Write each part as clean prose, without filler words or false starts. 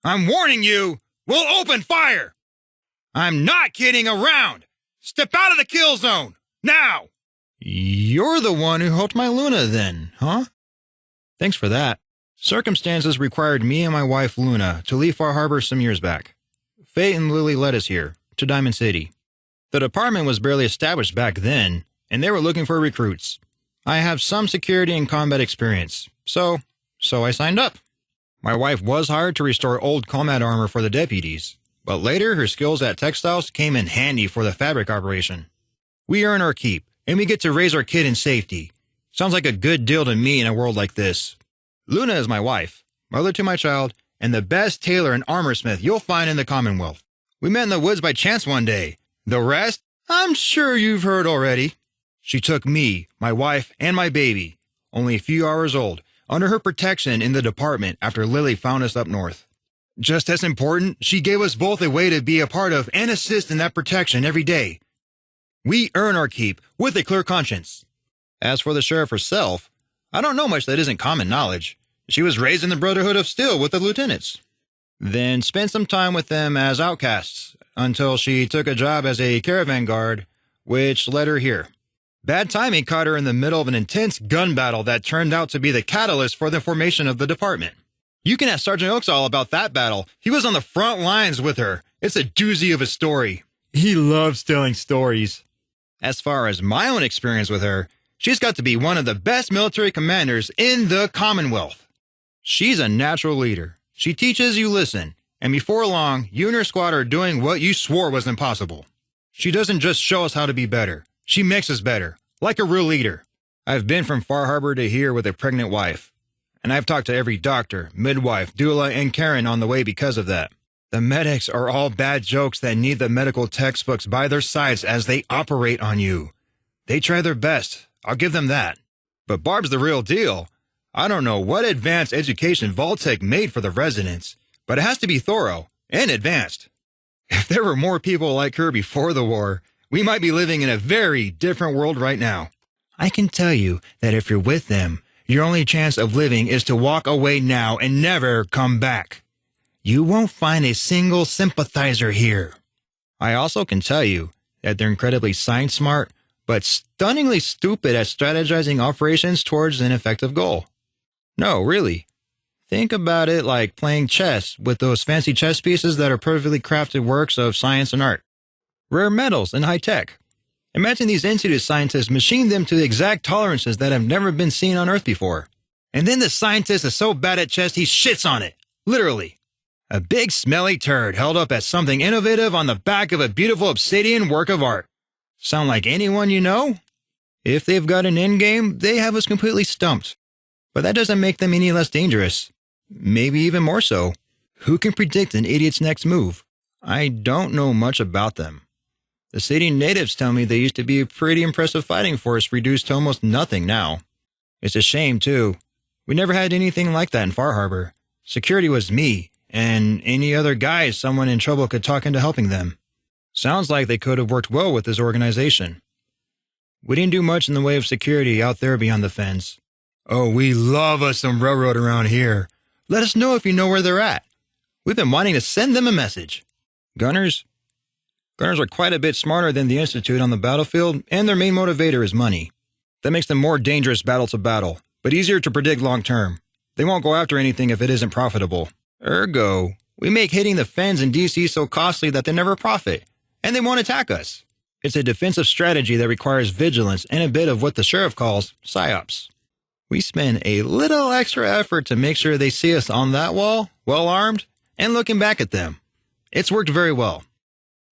I'm warning you, we'll open fire! I'm not kidding around! Step out of the kill zone, now! You're the one who helped my Luna then, huh? Thanks for that. Circumstances required me and my wife Luna to leave Far Harbor some years back. Faye and Lily led us here, to Diamond City. The department was barely established back then, and they were looking for recruits. I have some security and combat experience, so I signed up. My wife was hired to restore old combat armor for the deputies, but later her skills at textiles came in handy for the fabric operation. We earn our keep, and we get to raise our kid in safety. Sounds like a good deal to me in a world like this. Luna is my wife, mother to my child, and the best tailor and armorsmith you'll find in the Commonwealth. We met in the woods by chance one day. The rest, I'm sure you've heard already. She took me, my wife, and my baby, only a few hours old, under her protection in the department after Lily found us up north. Just as important, she gave us both a way to be a part of and assist in that protection every day. We earn our keep with a clear conscience. As for the sheriff herself, I don't know much that isn't common knowledge. She was raised in the Brotherhood of Steel with the lieutenants. Then spent some time with them as outcasts until she took a job as a caravan guard, which led her here. Bad timing caught her in the middle of an intense gun battle that turned out to be the catalyst for the formation of the department. You can ask Sergeant Oaks all about that battle. He was on the front lines with her. It's a doozy of a story. He loves telling stories. As far as my own experience with her, she's got to be one of the best military commanders in the Commonwealth. She's a natural leader. She teaches, you listen, and before long, you and her squad are doing what you swore was impossible. She doesn't just show us how to be better. She makes us better, like a real leader. I've been from Far Harbor to here with a pregnant wife, and I've talked to every doctor, midwife, doula, and Karen on the way because of that. The medics are all bad jokes that need the medical textbooks by their sides as they operate on you. They try their best, I'll give them that. But Barb's the real deal. I don't know what advanced education Vault-Tec made for the residents, but it has to be thorough and advanced. If there were more people like her before the war, we might be living in a very different world right now. I can tell you that if you're with them, your only chance of living is to walk away now and never come back. You won't find a single sympathizer here. I also can tell you that they're incredibly science smart, but stunningly stupid at strategizing operations towards an effective goal. No, really. Think about it like playing chess with those fancy chess pieces that are perfectly crafted works of science and art. Rare metals and high tech. Imagine these Institute scientists machine them to the exact tolerances that have never been seen on Earth before. And then the scientist is so bad at chess he shits on it. Literally. A big smelly turd held up as something innovative on the back of a beautiful obsidian work of art. Sound like anyone you know? If they've got an endgame, they have us completely stumped. But that doesn't make them any less dangerous. Maybe even more so. Who can predict an idiot's next move? I don't know much about them. The city natives tell me they used to be a pretty impressive fighting force reduced to almost nothing now. It's a shame, too. We never had anything like that in Far Harbor. Security was me, and any other guy someone in trouble could talk into helping them. Sounds like they could have worked well with this organization. We didn't do much in the way of security out there beyond the fence. Oh, we love us some railroad around here. Let us know if you know where they're at. We've been wanting to send them a message. Gunners? Gunners are quite a bit smarter than the Institute on the battlefield, and their main motivator is money. That makes them more dangerous battle to battle, but easier to predict long term. They won't go after anything if it isn't profitable. Ergo, we make hitting the Fens and DC so costly that they never profit, and they won't attack us. It's a defensive strategy that requires vigilance and a bit of what the sheriff calls psyops. We spend a little extra effort to make sure they see us on that wall, well armed, and looking back at them. It's worked very well.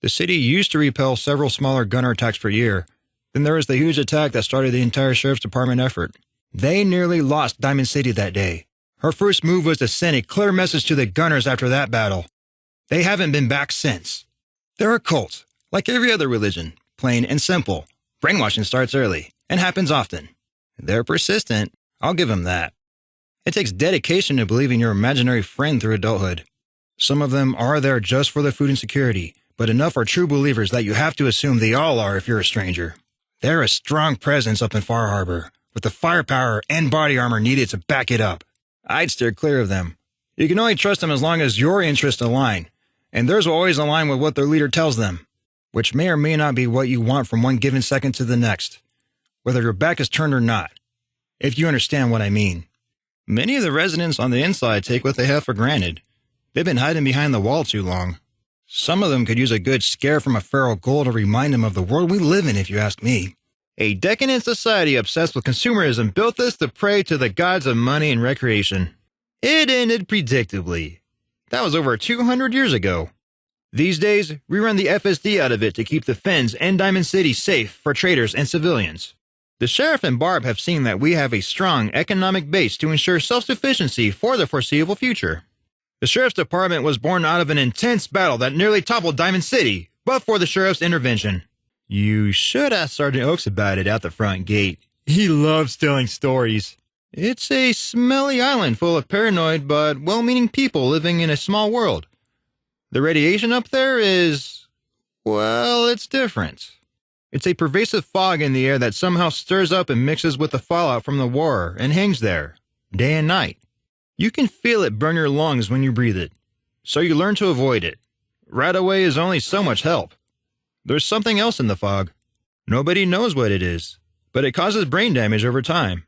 The city used to repel several smaller gunner attacks per year. Then there was the huge attack that started the entire sheriff's department effort. They nearly lost Diamond City that day. Her first move was to send a clear message to the gunners after that battle. They haven't been back since. They're a cult, like every other religion, plain and simple. Brainwashing starts early, and happens often. They're persistent, I'll give them that. It takes dedication to believing your imaginary friend through adulthood. Some of them are there just for the food and security, but enough are true believers that you have to assume they all are if you're a stranger. They're a strong presence up in Far Harbor, with the firepower and body armor needed to back it up. I'd steer clear of them. You can only trust them as long as your interests align, and theirs will always align with what their leader tells them, which may or may not be what you want from one given second to the next, whether your back is turned or not, if you understand what I mean. Many of the residents on the inside take what they have for granted. They've been hiding behind the wall too long. Some of them could use a good scare from a feral ghoul to remind them of the world we live in, if you ask me. A decadent society obsessed with consumerism built this to pray to the gods of money and recreation. It ended predictably. That was over 200 years ago. These days, we run the FSD out of it to keep the Fens and Diamond City safe for traders and civilians. The Sheriff and Barb have seen that we have a strong economic base to ensure self-sufficiency for the foreseeable future. The Sheriff's Department was born out of an intense battle that nearly toppled Diamond City, but for the Sheriff's intervention. You should ask Sergeant Oaks about it at the front gate. He loves telling stories. It's a smelly island full of paranoid but well-meaning people living in a small world. The radiation up there is, well, it's different. It's a pervasive fog in the air that somehow stirs up and mixes with the fallout from the war and hangs there, day and night. You can feel it burn your lungs when you breathe it, so you learn to avoid it. Right away is only so much help. There's something else in the fog. Nobody knows what it is, but it causes brain damage over time.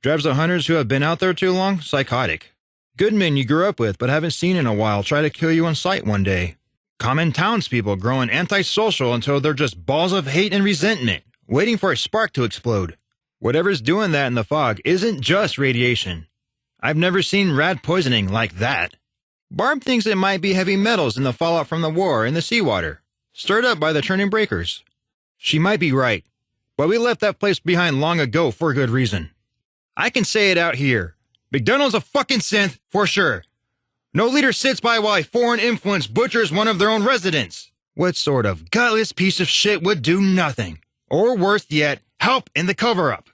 Drives the hunters who have been out there too long psychotic. Good men you grew up with but haven't seen in a while try to kill you on sight one day. Common townspeople growing antisocial until they're just balls of hate and resentment, waiting for a spark to explode. Whatever's doing that in the fog isn't just radiation. I've never seen rat poisoning like that. Barb thinks it might be heavy metals in the fallout from the war in the seawater, stirred up by the churning breakers. She might be right, but we left that place behind long ago for a good reason. I can say it out here. McDonald's a fucking synth, for sure. No leader sits by while a foreign influence butchers one of their own residents. What sort of gutless piece of shit would do nothing? Or worse yet, help in the cover-up.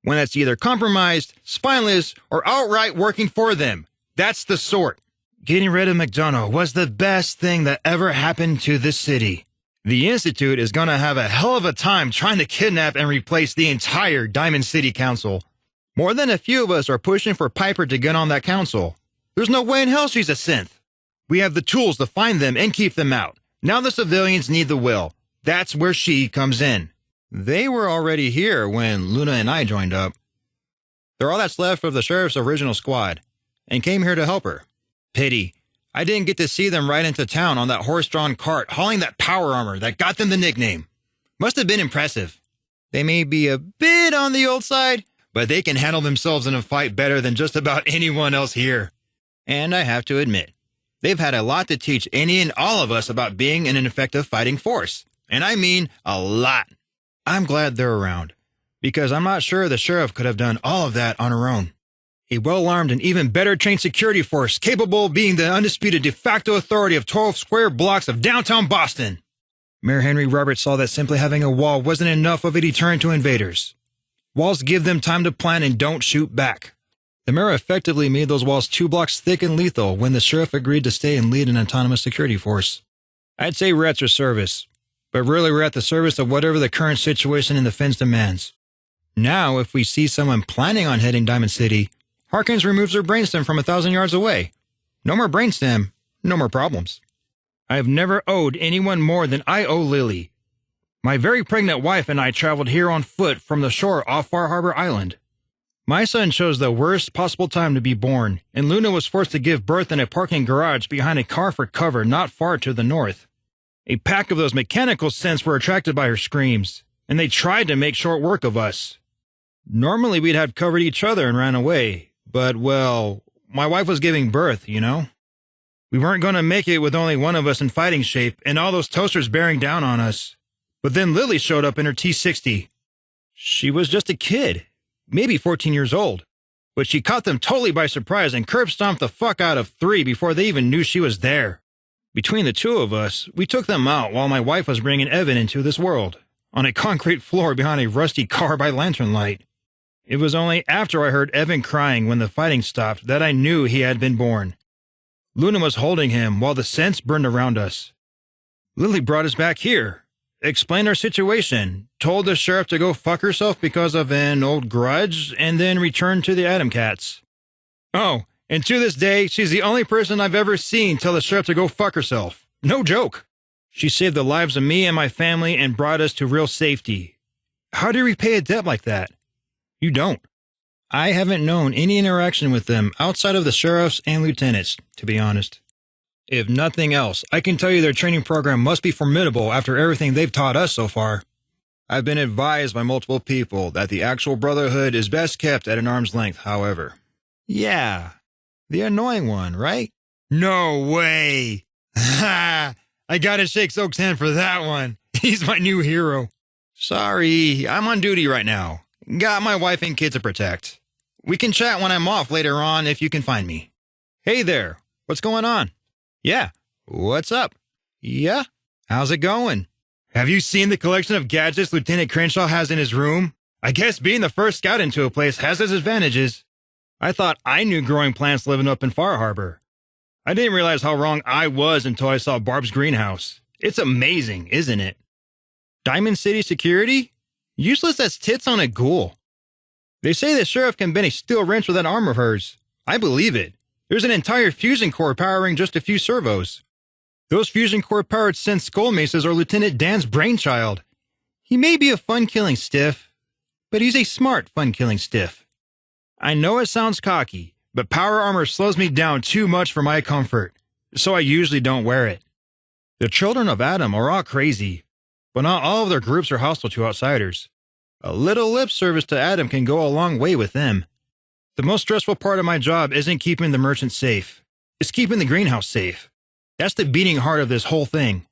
When that's either compromised, spineless, or outright working for them. That's the sort. Getting rid of McDonough was the best thing that ever happened to this city. The Institute is gonna have a hell of a time trying to kidnap and replace the entire Diamond City Council. More than a few of us are pushing for Piper to get on that council. There's no way in hell she's a synth. We have the tools to find them and keep them out. Now the civilians need the will. That's where she comes in. They were already here when Luna and I joined up. They're all that's left of the Sheriff's original squad, and came here to help her. Pity. I didn't get to see them ride into town on that horse-drawn cart hauling that power armor that got them the nickname. Must have been impressive. They may be a bit on the old side, but they can handle themselves in a fight better than just about anyone else here. And I have to admit, they've had a lot to teach any and all of us about being an effective fighting force. And I mean a lot. I'm glad they're around, because I'm not sure the sheriff could have done all of that on her own. A well-armed and even better trained security force capable of being the undisputed de facto authority of 12 square blocks of downtown Boston. Mayor Henry Roberts saw that simply having a wall wasn't enough of a deterrent to invaders. Walls give them time to plan and don't shoot back. The mayor effectively made those walls 2 blocks thick and lethal when the sheriff agreed to stay and lead an autonomous security force. I'd say we're at their service, but really we're at the service of whatever the current situation in the Fens demands. Now, if we see someone planning on heading Diamond City, Harkins removes her brainstem from 1,000 yards away. No more brainstem, no more problems. I have never owed anyone more than I owe Lily. My very pregnant wife and I traveled here on foot from the shore off Far Harbor Island. My son chose the worst possible time to be born, and Luna was forced to give birth in a parking garage behind a car for cover not far to the north. A pack of those mechanical synths were attracted by her screams, and they tried to make short work of us. Normally we'd have covered each other and ran away, but, well, my wife was giving birth, you know? We weren't going to make it with only one of us in fighting shape and all those toasters bearing down on us. But then Lily showed up in her T-60. She was just a kid, maybe 14 years old, but she caught them totally by surprise and curb-stomped the fuck out of 3 before they even knew she was there. Between the 2 of us, we took them out while my wife was bringing Evan into this world, on a concrete floor behind a rusty car by lantern light. It was only after I heard Evan crying when the fighting stopped that I knew he had been born. Luna was holding him while the scents burned around us. Lily brought us back here, explained our situation, told the sheriff to go fuck herself because of an old grudge, and then returned to the Atom Cats. Oh, And to this day, she's the only person I've ever seen tell the sheriff to go fuck herself. No joke. She saved the lives of me and my family and brought us to real safety. How do you repay a debt like that? You don't. I haven't known any interaction with them outside of the sheriffs and lieutenants, to be honest. If nothing else, I can tell you their training program must be formidable after everything they've taught us so far. I've been advised by multiple people that the actual Brotherhood is best kept at an arm's length, however. Yeah, the annoying one, right? No way! Ha! I gotta shake Soak's hand for that one. He's my new hero. Sorry, I'm on duty right now. Got my wife and kids to protect. We can chat when I'm off later on if you can find me. Hey there, what's going on? Yeah, what's up? Yeah, how's it going? Have you seen the collection of gadgets Lieutenant Crenshaw has in his room? I guess being the first scout into a place has its advantages. I thought I knew growing plants living up in Far Harbor. I didn't realize how wrong I was until I saw Barb's greenhouse. It's amazing, isn't it? Diamond City security? Useless as tits on a ghoul. They say the sheriff can bend a steel wrench with that arm of hers. I believe it. There's an entire fusion core powering just a few servos. Those fusion core powered synth skull maces are Lieutenant Dan's brainchild. He may be a fun-killing stiff, but he's a smart fun-killing stiff. I know it sounds cocky, but power armor slows me down too much for my comfort, so I usually don't wear it. The children of Adam are all crazy, but not all of their groups are hostile to outsiders. A little lip service to Adam can go a long way with them. The most stressful part of my job isn't keeping the merchant safe. It's keeping the greenhouse safe. That's the beating heart of this whole thing.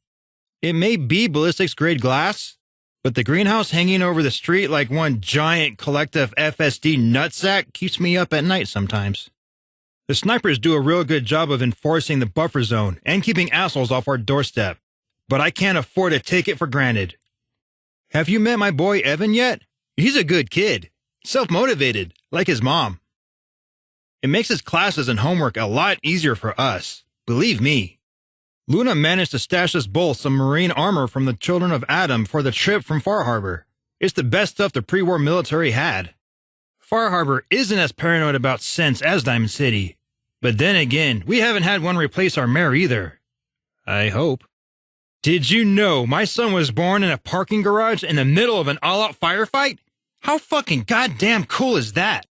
It may be ballistics-grade glass, but the greenhouse hanging over the street like one giant collective FSD nutsack keeps me up at night sometimes. The snipers do a real good job of enforcing the buffer zone and keeping assholes off our doorstep, but I can't afford to take it for granted. Have you met my boy Evan yet? He's a good kid, self-motivated, like his mom. It makes his classes and homework a lot easier for us, believe me. Luna managed to stash us both some marine armor from the children of Adam for the trip from Far Harbor. It's the best stuff the pre-war military had. Far Harbor isn't as paranoid about scents as Diamond City. But then again, we haven't had one replace our mayor either. I hope. Did you know my son was born in a parking garage in the middle of an all-out firefight? How fucking goddamn cool is that?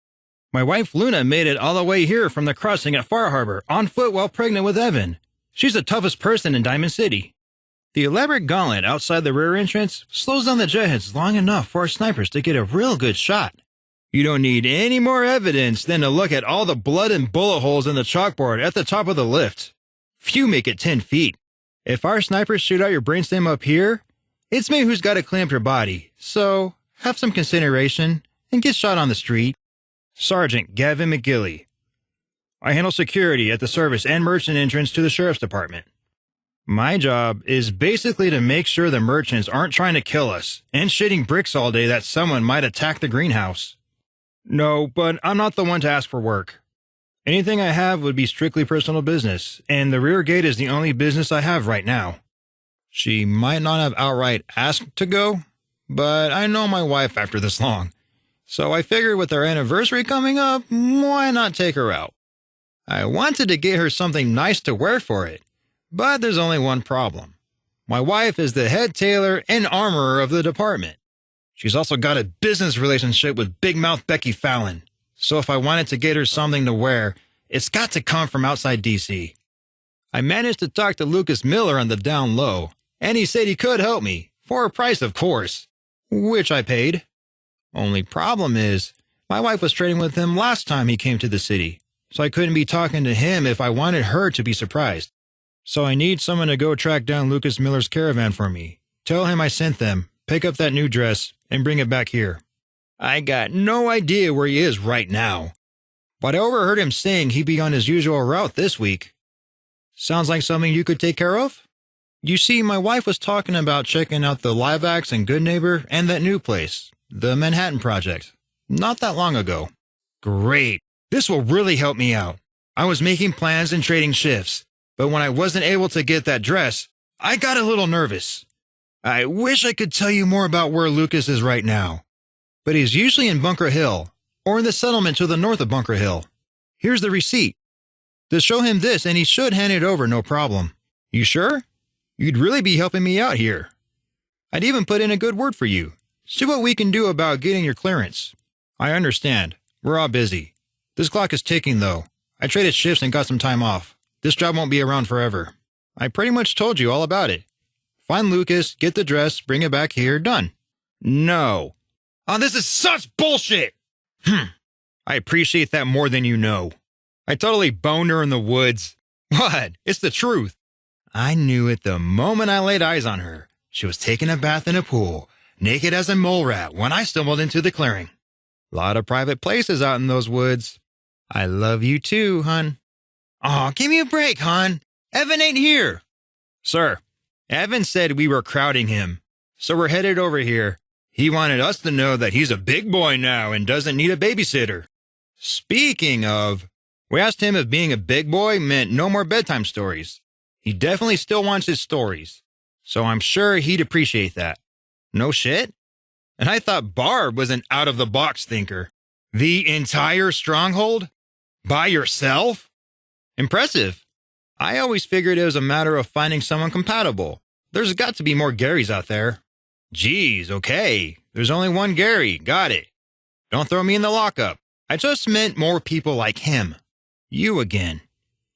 My wife Luna made it all the way here from the crossing at Far Harbor on foot while pregnant with Evan. She's the toughest person in Diamond City. The elaborate gauntlet outside the rear entrance slows down the jetheads long enough for our snipers to get a real good shot. You don't need any more evidence than to look at all the blood and bullet holes in the chalkboard at the top of the lift. Few make it 10 feet. If our snipers shoot out your brainstem up here, it's me who's got to clean up your body, so have some consideration and get shot on the street. Sergeant Gavin McGilly. I handle security at the service and merchant entrance to the sheriff's department. My job is basically to make sure the merchants aren't trying to kill us and shitting bricks all day that someone might attack the greenhouse. No, but I'm not the one to ask for work. Anything I have would be strictly personal business, and the rear gate is the only business I have right now. She might not have outright asked to go, but I know my wife after this long. So I figured with our anniversary coming up, why not take her out? I wanted to get her something nice to wear for it, but there's only one problem. My wife is the head tailor and armorer of the department. She's also got a business relationship with Big Mouth Becky Fallon, so if I wanted to get her something to wear, it's got to come from outside D.C. I managed to talk to Lucas Miller on the down low, and he said he could help me, for a price of course, which I paid. Only problem is, my wife was trading with him last time he came to the city, so I couldn't be talking to him if I wanted her to be surprised. So I need someone to go track down Lucas Miller's caravan for me, tell him I sent them, pick up that new dress, and bring it back here. I got no idea where he is right now, but I overheard him saying he'd be on his usual route this week. Sounds like something you could take care of? You see, my wife was talking about checking out the Live Acts and Good Neighbor and that new place, the Manhattan Project, not that long ago. Great. This will really help me out. I was making plans and trading shifts, but when I wasn't able to get that dress, I got a little nervous. I wish I could tell you more about where Lucas is right now, but he's usually in Bunker Hill, or in the settlement to the north of Bunker Hill. Here's the receipt. Just show him this and he should hand it over no problem. You sure? You'd really be helping me out here. I'd even put in a good word for you. See what we can do about getting your clearance. I understand. We're all busy. This clock is ticking, though. I traded shifts and got some time off. This job won't be around forever. I pretty much told you all about it. Find Lucas, get the dress, bring it back here, done. No. Oh, this is such bullshit! I appreciate that more than you know. I totally boned her in the woods. What? It's the truth. I knew it the moment I laid eyes on her. She was taking a bath in a pool, naked as a mole rat when I stumbled into the clearing. Lot of private places out in those woods. I love you too, hun. Aw, give me a break, hun. Evan ain't here. Sir, Evan said we were crowding him, so we're headed over here. He wanted us to know that he's a big boy now and doesn't need a babysitter. Speaking of, we asked him if being a big boy meant no more bedtime stories. He definitely still wants his stories, so I'm sure he'd appreciate that. No shit? And I thought Barb was an out-of-the-box thinker. The entire stronghold? By yourself? Impressive. I always figured it was a matter of finding someone compatible. There's got to be more Garys out there. Geez, okay. There's only one Gary. Got it. Don't throw me in the lockup. I just meant more people like him. You again.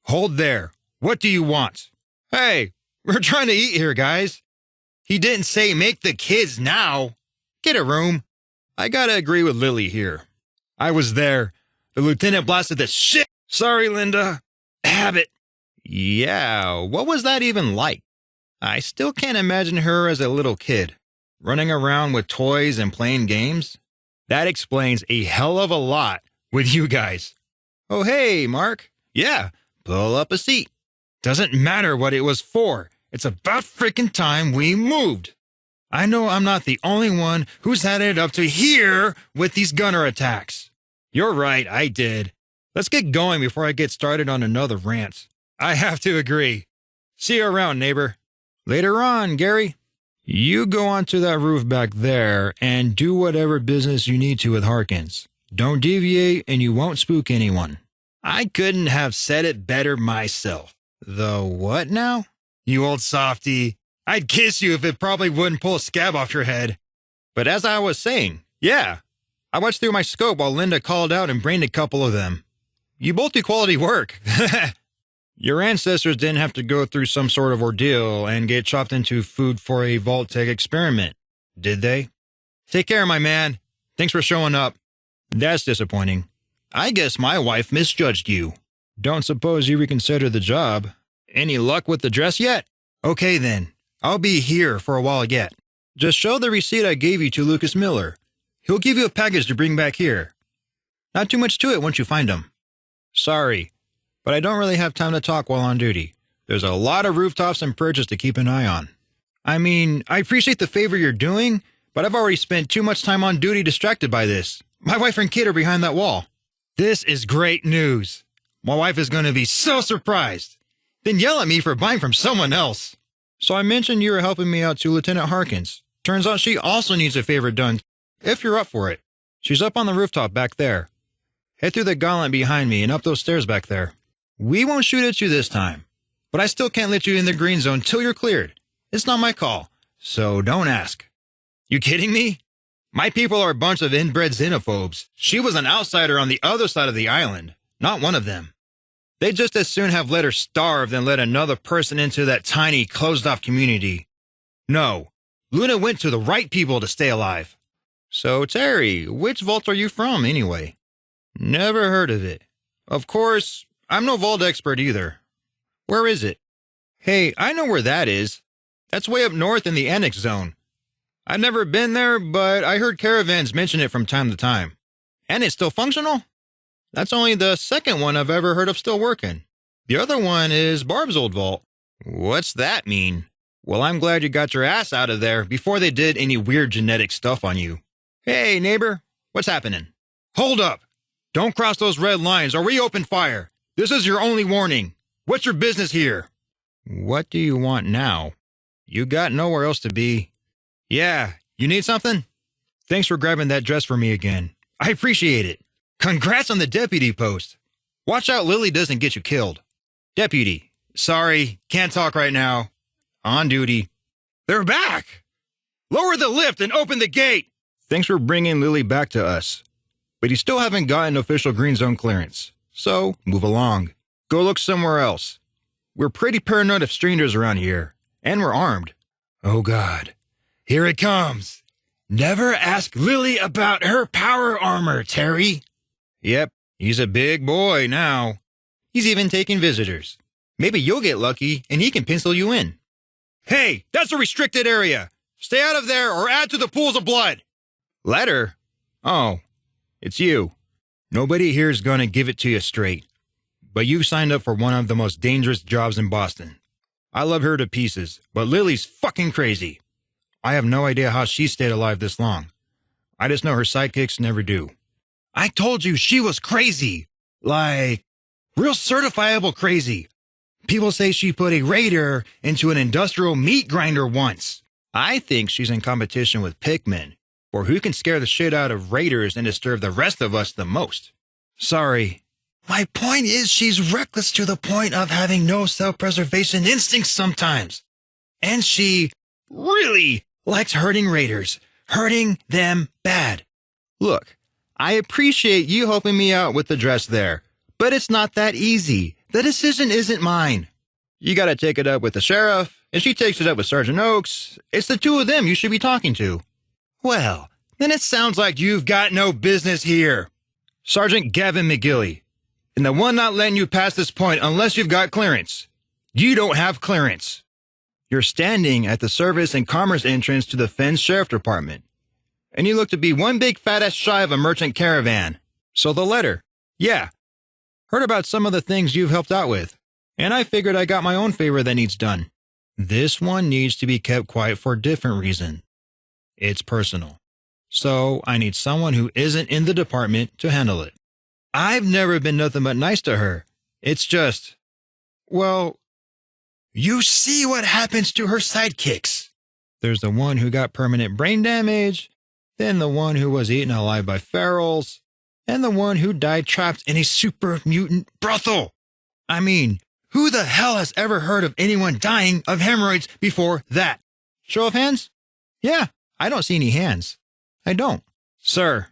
Hold there. What do you want? Hey, we're trying to eat here, guys. He didn't say make the kids now. Get a room. I gotta agree with Lily here. I was there. The lieutenant blasted the shit. Sorry, Linda. Have it. Yeah, what was that even like? I still can't imagine her as a little kid, running around with toys and playing games. That explains a hell of a lot with you guys. Oh, hey, Mark. Yeah, pull up a seat. Doesn't matter what it was for. It's about freaking time we moved. I know I'm not the only one who's had it up to here with these gunner attacks. You're right, I did. Let's get going before I get started on another rant. I have to agree. See you around, neighbor. Later on, Gary. You go onto that roof back there and do whatever business you need to with Harkins. Don't deviate and you won't spook anyone. I couldn't have said it better myself. The what now? You old softy. I'd kiss you if it probably wouldn't pull a scab off your head. But as I was saying, yeah, I watched through my scope while Linda called out and brained a couple of them. You both do quality work. Your ancestors didn't have to go through some sort of ordeal and get chopped into food for a Vault-Tec experiment, did they? Take care, my man. Thanks for showing up. That's disappointing. I guess my wife misjudged you. Don't suppose you reconsidered the job. Any luck with the dress yet? Okay then. I'll be here for a while yet. Just show the receipt I gave you to Lucas Miller. He'll give you a package to bring back here. Not too much to it once you find him. Sorry, but I don't really have time to talk while on duty. There's a lot of rooftops and perches to keep an eye on. I mean, I appreciate the favor you're doing, but I've already spent too much time on duty distracted by this. My wife and kid are behind that wall. This is great news. My wife is going to be so surprised. Then yell at me for buying from someone else. So I mentioned you were helping me out to Lieutenant Harkins. Turns out she also needs a favor done, if you're up for it. She's up on the rooftop back there. Head through the gauntlet behind me and up those stairs back there. We won't shoot at you this time, but I still can't let you in the green zone till you're cleared. It's not my call, so don't ask. You kidding me? My people are a bunch of inbred xenophobes. She was an outsider on the other side of the island, not one of them. They'd just as soon have let her starve than let another person into that tiny, closed-off community. No, Luna went to the right people to stay alive. So, Terry, which vault are you from, anyway? Never heard of it. Of course, I'm no vault expert either. Where is it? Hey, I know where that is. That's way up north in the Annex Zone. I've never been there, but I heard caravans mention it from time to time. And it's still functional? That's only the second one I've ever heard of still working. The other one is Barb's old vault. What's that mean? Well, I'm glad you got your ass out of there before they did any weird genetic stuff on you. Hey, neighbor, what's happening? Hold up! Don't cross those red lines or we open fire. This is your only warning. What's your business here? What do you want now? You got nowhere else to be. Yeah, you need something? Thanks for grabbing that dress for me again. I appreciate it. Congrats on the deputy post. Watch out Lily doesn't get you killed. Deputy, sorry, can't talk right now. On duty. They're back! Lower the lift and open the gate! Thanks for bringing Lily back to us. But you still haven't gotten official green zone clearance. So, move along. Go look somewhere else. We're pretty paranoid of strangers around here. And we're armed. Oh God. Here it comes. Never ask Lily about her power armor, Terry. Yep, he's a big boy now. He's even taking visitors. Maybe you'll get lucky and he can pencil you in. Hey, that's a restricted area. Stay out of there or add to the pools of blood. Letter? Oh, it's you. Nobody here's gonna give it to you straight. But you signed up for one of the most dangerous jobs in Boston. I love her to pieces, but Lily's fucking crazy. I have no idea how she stayed alive this long. I just know her sidekicks never do. I told you she was crazy. Like, real certifiable crazy. People say she put a raider into an industrial meat grinder once. I think she's in competition with Pikmin, for who can scare the shit out of raiders and disturb the rest of us the most. Sorry. My point is she's reckless to the point of having no self-preservation instincts sometimes. And she really likes hurting raiders, hurting them bad. Look, I appreciate you helping me out with the dress there, but it's not that easy. The decision isn't mine. You gotta take it up with the sheriff, and she takes it up with Sergeant Oakes. It's the two of them you should be talking to. Well, then it sounds like you've got no business here. Sergeant Gavin McGilly, and the one not letting you pass this point unless you've got clearance. You don't have clearance. You're standing at the Service and Commerce entrance to the Fens Sheriff Department, and you look to be one big fat ass shy of a merchant caravan. So the letter. Yeah. Heard about some of the things you've helped out with, and I figured I got my own favor that needs done. This one needs to be kept quiet for a different reason. It's personal. So I need someone who isn't in the department to handle it. I've never been nothing but nice to her. It's just, well, you see what happens to her sidekicks. There's the one who got permanent brain damage, then the one who was eaten alive by ferals, and the one who died trapped in a super mutant brothel. I mean, who the hell has ever heard of anyone dying of hemorrhoids before that? Show of hands? Yeah, I don't see any hands. I don't. Sir,